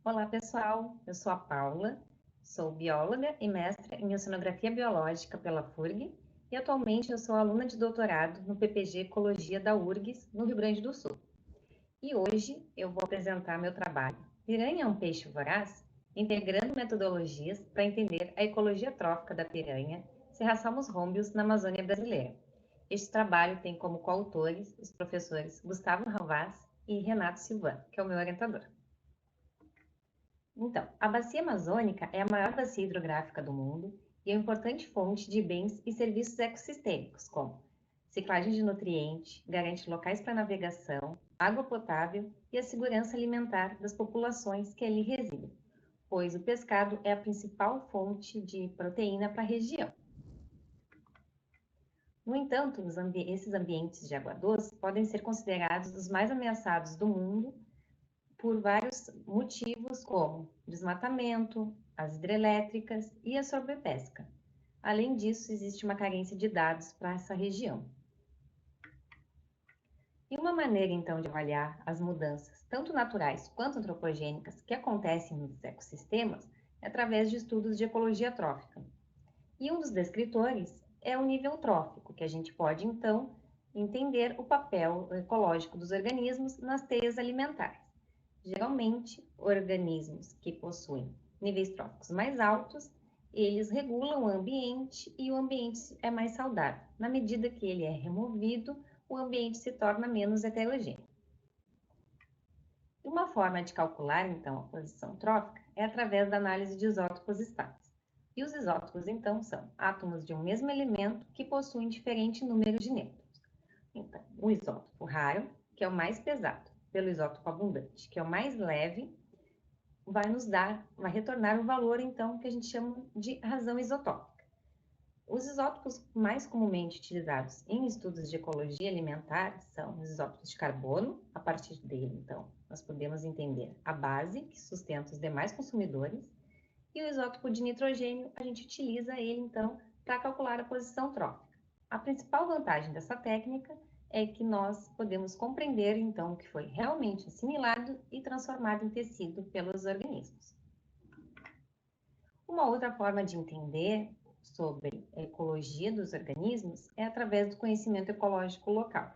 Olá, pessoal. Eu sou a Paula, sou bióloga e mestra em Oceanografia Biológica pela FURG e atualmente eu sou aluna de doutorado no PPG Ecologia da URGS, no Rio Grande do Sul. E hoje eu vou apresentar meu trabalho Piranha é um peixe voraz? Integrando metodologias para entender a ecologia trófica da piranha, Serrasalmus rhombius, na Amazônia brasileira. Este trabalho tem como coautores os professores Gustavo Ravaz e Renato Silvan, que é o meu orientador. Então, a bacia amazônica é a maior bacia hidrográfica do mundo e é uma importante fonte de bens e serviços ecossistêmicos, como ciclagem de nutrientes, garante locais para navegação, água potável e a segurança alimentar das populações que ali residem, pois o pescado é a principal fonte de proteína para a região. No entanto, esses ambientes de água doce podem ser considerados os mais ameaçados do mundo por vários motivos, como desmatamento, as hidrelétricas e a sobrepesca. Além disso, existe uma carência de dados para essa região. E uma maneira, então, de avaliar as mudanças, tanto naturais quanto antropogênicas, que acontecem nos ecossistemas, é através de estudos de ecologia trófica. E um dos descritores é o nível trófico, que a gente pode, então, entender o papel ecológico dos organismos nas teias alimentares. Geralmente, organismos que possuem níveis tróficos mais altos, eles regulam o ambiente e o ambiente é mais saudável. Na medida que ele é removido, o ambiente se torna menos heterogêneo. Uma forma de calcular, então, a posição trófica é através da análise de isótopos estáveis. E os isótopos, então, são átomos de um mesmo elemento que possuem diferente número de nêutrons. Então, o isótopo raro, que é o mais pesado, pelo isótopo abundante, que é o mais leve, vai retornar o valor, então, que a gente chama de razão isotópica. Os isótopos mais comumente utilizados em estudos de ecologia alimentar são os isótopos de carbono. A partir dele, então, nós podemos entender a base que sustenta os demais consumidores, e o isótopo de nitrogênio, a gente utiliza ele, então, para calcular a posição trófica. A principal vantagem dessa técnica é que nós podemos compreender, então, o que foi realmente assimilado e transformado em tecido pelos organismos. Uma outra forma de entender sobre a ecologia dos organismos é através do conhecimento ecológico local.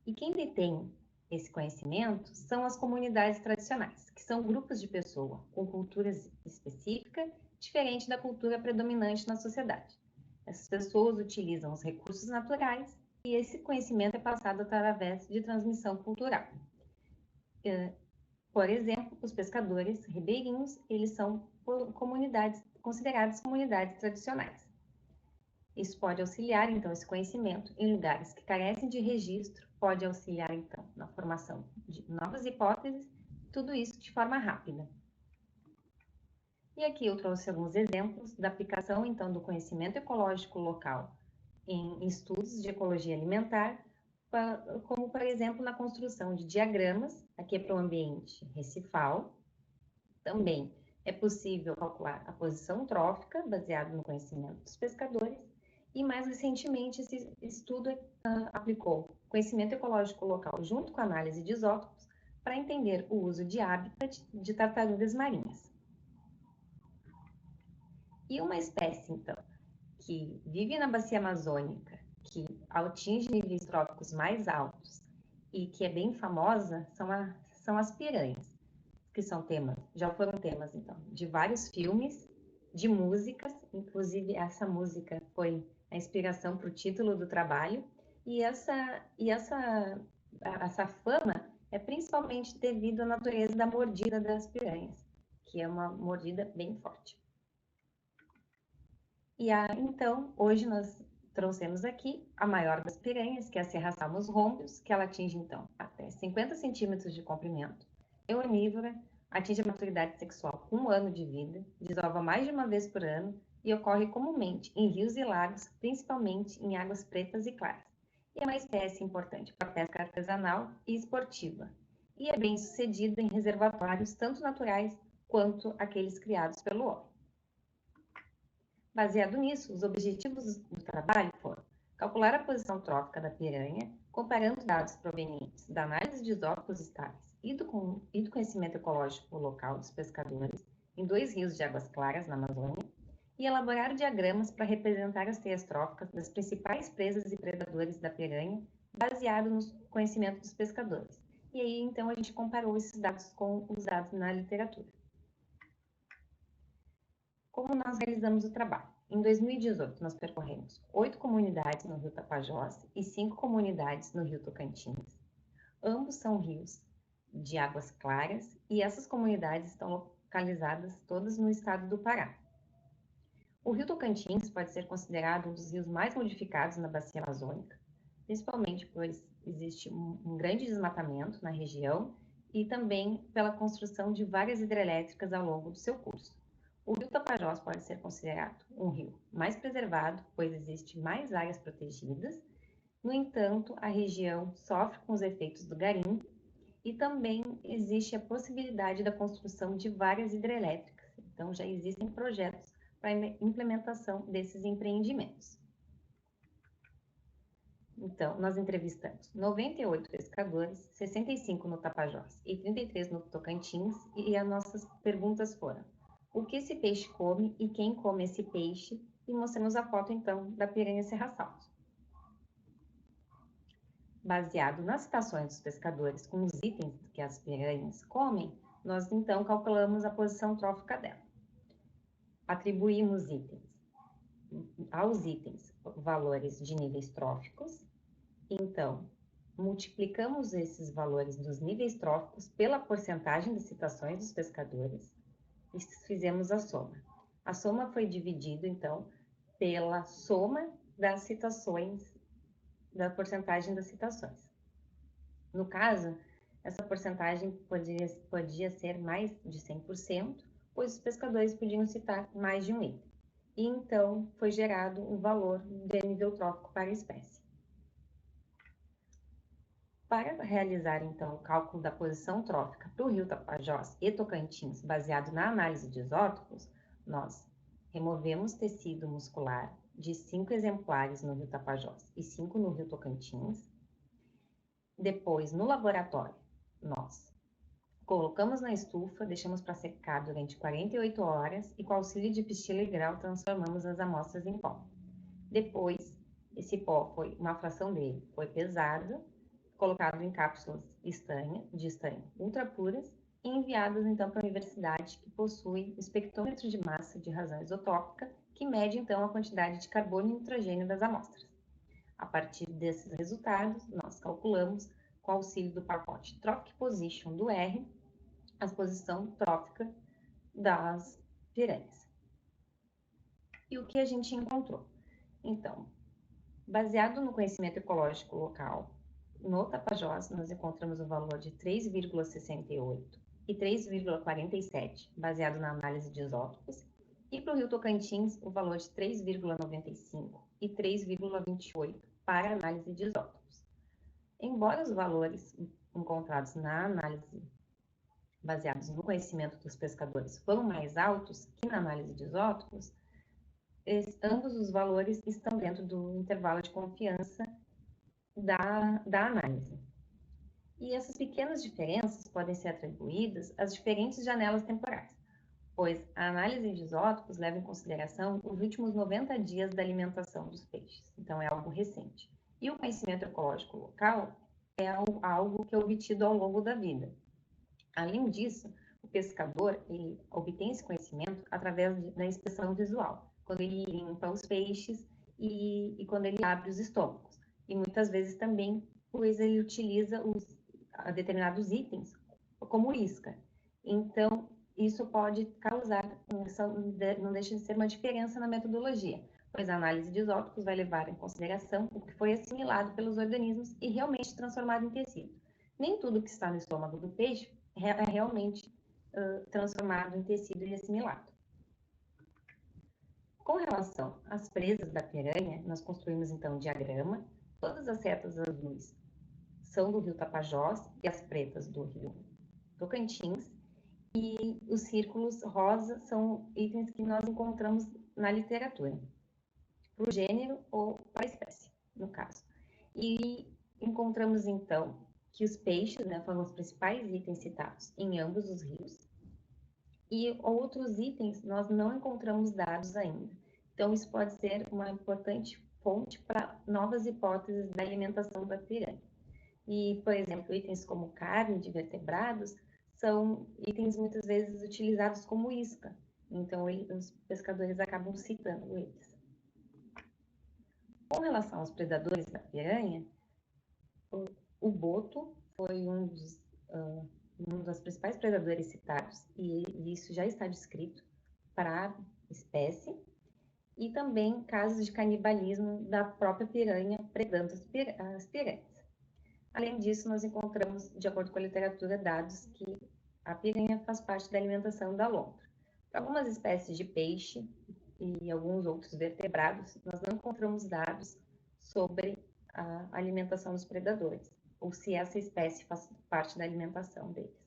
E quem detém esse conhecimento são as comunidades tradicionais, que são grupos de pessoas com culturas específicas, diferente da cultura predominante na sociedade. Essas pessoas utilizam os recursos naturais e esse conhecimento é passado através de transmissão cultural. Por exemplo, os pescadores ribeirinhos, eles são consideradas comunidades tradicionais. Isso pode auxiliar, então, esse conhecimento em lugares que carecem de registro, pode auxiliar, então, na formação de novas hipóteses, tudo isso de forma rápida. E aqui eu trouxe alguns exemplos da aplicação, então, do conhecimento ecológico local em estudos de ecologia alimentar, como, por exemplo, na construção de diagramas, aqui é para o ambiente recifal. Também é possível calcular a posição trófica, baseado no conhecimento dos pescadores, e mais recentemente esse estudo aplicou conhecimento ecológico local junto com a análise de isótopos para entender o uso de hábitat de tartarugas marinhas. E uma espécie, então, que vive na bacia amazônica, que atinge níveis tróficos mais altos e que é bem famosa, são as piranhas, que são já foram temas, então, de vários filmes, de músicas, inclusive essa música foi a inspiração para o título do trabalho, e essa fama é principalmente devido à natureza da mordida das piranhas, que é uma mordida bem forte. Então, hoje nós trouxemos aqui a maior das piranhas, que é a Serrasalmus rhombius, que ela atinge, então, até 50 centímetros de comprimento. É onívora, atinge a maturidade sexual com 1 ano de vida, desova mais de uma vez por ano e ocorre comumente em rios e lagos, principalmente em águas pretas e claras. E é uma espécie importante para a pesca artesanal e esportiva. E é bem sucedida em reservatórios tanto naturais quanto aqueles criados pelo homem. Baseado nisso, os objetivos do trabalho foram calcular a posição trófica da piranha, comparando dados provenientes da análise de isótopos estáveis e do conhecimento ecológico local dos pescadores em 2 rios de águas claras na Amazônia e elaborar diagramas para representar as teias tróficas das principais presas e predadores da piranha, baseado no conhecimento dos pescadores. E aí, então, a gente comparou esses dados com os dados na literatura. Como nós realizamos o trabalho? Em 2018, nós percorremos 8 comunidades no Rio Tapajós e 5 comunidades no Rio Tocantins. Ambos são rios de águas claras e essas comunidades estão localizadas todas no estado do Pará. O Rio Tocantins pode ser considerado um dos rios mais modificados na bacia amazônica, principalmente pois existe um grande desmatamento na região e também pela construção de várias hidrelétricas ao longo do seu curso. O Rio Tapajós pode ser considerado um rio mais preservado, pois existe mais áreas protegidas. No entanto, a região sofre com os efeitos do garimpo e também existe a possibilidade da construção de várias hidrelétricas. Então, já existem projetos para a implementação desses empreendimentos. Então, nós entrevistamos 98 pescadores, 65 no Tapajós e 33 no Tocantins, e as nossas perguntas foram: o que esse peixe come e quem come esse peixe? E mostramos a foto, então, da piranha serra-salto. Baseado nas citações dos pescadores com os itens que as piranhas comem, nós, então, calculamos a posição trófica dela. Atribuímos aos itens valores de níveis tróficos. Então, multiplicamos esses valores dos níveis tróficos pela porcentagem de citações dos pescadores e fizemos a soma. A soma foi dividida, então, pela soma das citações, da porcentagem das citações. No caso, essa porcentagem podia ser mais de 100%, pois os pescadores podiam citar mais de um item. E então foi gerado um valor de nível trófico para a espécie. Para realizar, então, o cálculo da posição trófica para o Rio Tapajós e Tocantins, baseado na análise de isótopos, nós removemos tecido muscular de 5 exemplares no Rio Tapajós e 5 no Rio Tocantins. Depois, no laboratório, nós colocamos na estufa, deixamos para secar durante 48 horas e com auxílio de pichila e grau transformamos as amostras em pó. Depois, esse pó uma fração dele foi pesado, colocado em cápsulas de estanho ultra puras e enviadas então para a universidade, que possui o espectrômetro de massa de razão isotópica, que mede então a quantidade de carbono e nitrogênio das amostras. A partir desses resultados, nós calculamos, com auxílio do pacote Trophic Position do R, a posição trófica das piranhas. E o que a gente encontrou? Então, baseado no conhecimento ecológico local, no Tapajós nós encontramos o valor de 3,68 e 3,47, baseado na análise de isótopos, e para o Rio Tocantins o valor de 3,95 e 3,28 para análise de isótopos. Embora os valores encontrados na análise baseados no conhecimento dos pescadores foram mais altos que na análise de isótopos, ambos os valores estão dentro do intervalo de confiança da análise. E essas pequenas diferenças podem ser atribuídas às diferentes janelas temporais, pois a análise de isótopos leva em consideração os últimos 90 dias da alimentação dos peixes, então é algo recente. E o conhecimento ecológico local é algo que é obtido ao longo da vida. Além disso, o pescador obtém esse conhecimento através da inspeção visual, quando ele limpa os peixes e quando ele abre os estômagos. E muitas vezes também, pois ele utiliza determinados itens como isca. Então, isso pode causar, não deixa de ser uma diferença na metodologia, pois a análise de isótopos vai levar em consideração o que foi assimilado pelos organismos e realmente transformado em tecido. Nem tudo que está no estômago do peixe é realmente transformado em tecido e assimilado. Com relação às presas da piranha, nós construímos então um diagrama. Todas as setas azuis são do Rio Tapajós e as pretas do Rio Tocantins. E os círculos rosa são itens que nós encontramos na literatura, para o gênero ou para a espécie, no caso. E encontramos então que os peixes, né, foram os principais itens citados em ambos os rios, e outros itens nós não encontramos dados ainda. Então, isso pode ser uma importante fonte para novas hipóteses da alimentação da piranha. E, por exemplo, itens como carne de vertebrados são itens muitas vezes utilizados como isca. Então, os pescadores acabam citando eles. Com relação aos predadores da piranha, o boto foi um dos principais predadores citados, e isso já está descrito para a espécie, e também casos de canibalismo da própria piranha predando as piranhas. Além disso, nós encontramos, de acordo com a literatura, dados que a piranha faz parte da alimentação da lontra. Para algumas espécies de peixe e alguns outros vertebrados, nós não encontramos dados sobre a alimentação dos predadores, ou se essa espécie faz parte da alimentação deles.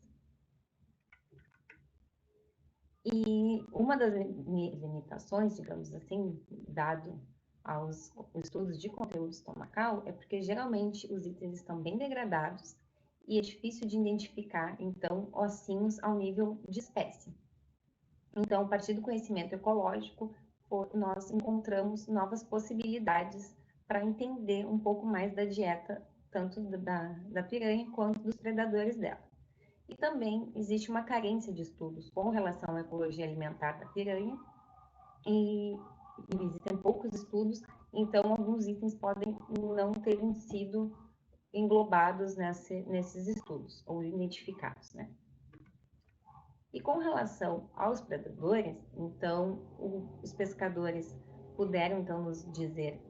E uma das limitações, digamos assim, dado aos estudos de conteúdo estomacal, é porque geralmente os itens estão bem degradados e é difícil de identificar, então, ossinhos ao nível de espécie. Então, a partir do conhecimento ecológico, nós encontramos novas possibilidades para entender um pouco mais da dieta, tanto da piranha quanto dos predadores dela. E também existe uma carência de estudos com relação à ecologia alimentar da piranha, e existem poucos estudos, então alguns itens podem não terem sido englobados nesses estudos, ou identificados, né? E com relação aos predadores, então, os pescadores puderam, então, nos dizer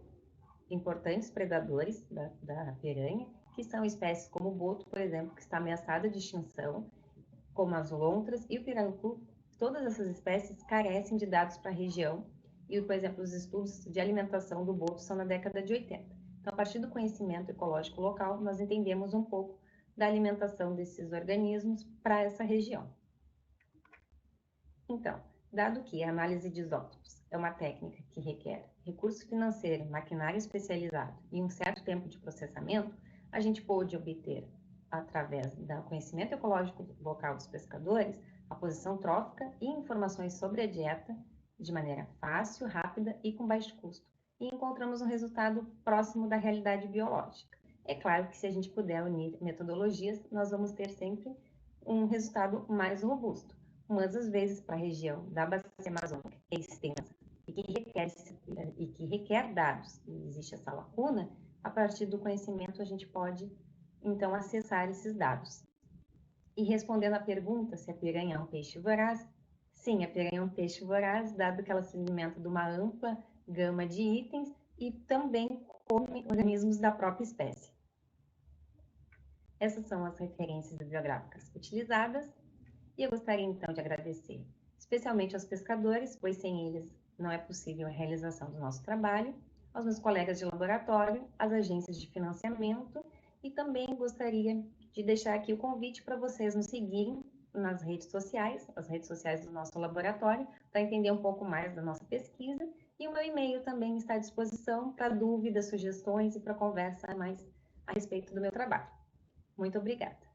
importantes predadores da piranha, que são espécies como o boto, por exemplo, que está ameaçada de extinção, como as lontras e o pirarucu. Todas essas espécies carecem de dados para a região e, por exemplo, os estudos de alimentação do boto são na década de 80. Então, a partir do conhecimento ecológico local, nós entendemos um pouco da alimentação desses organismos para essa região. Então, dado que a análise de isótopos é uma técnica que requer recurso financeiro, maquinário especializado e um certo tempo de processamento, a gente pôde obter, através do conhecimento ecológico local dos pescadores, a posição trófica e informações sobre a dieta de maneira fácil, rápida e com baixo custo. E encontramos um resultado próximo da realidade biológica. É claro que se a gente puder unir metodologias, nós vamos ter sempre um resultado mais robusto. Mas às vezes para a região da bacia amazônica que é extensa e que requer dados, e existe essa lacuna, a partir do conhecimento a gente pode então acessar esses dados. E respondendo à pergunta se a piranha é um peixe voraz, sim, a piranha é um peixe voraz, dado que ela se alimenta de uma ampla gama de itens e também come organismos da própria espécie. Essas são as referências bibliográficas utilizadas. E eu gostaria então de agradecer especialmente aos pescadores, pois sem eles não é possível a realização do nosso trabalho, aos meus colegas de laboratório, às agências de financiamento, e também gostaria de deixar aqui o convite para vocês nos seguirem nas redes sociais, as redes sociais do nosso laboratório, para entender um pouco mais da nossa pesquisa, e o meu e-mail também está à disposição para dúvidas, sugestões e para conversa mais a respeito do meu trabalho. Muito obrigada.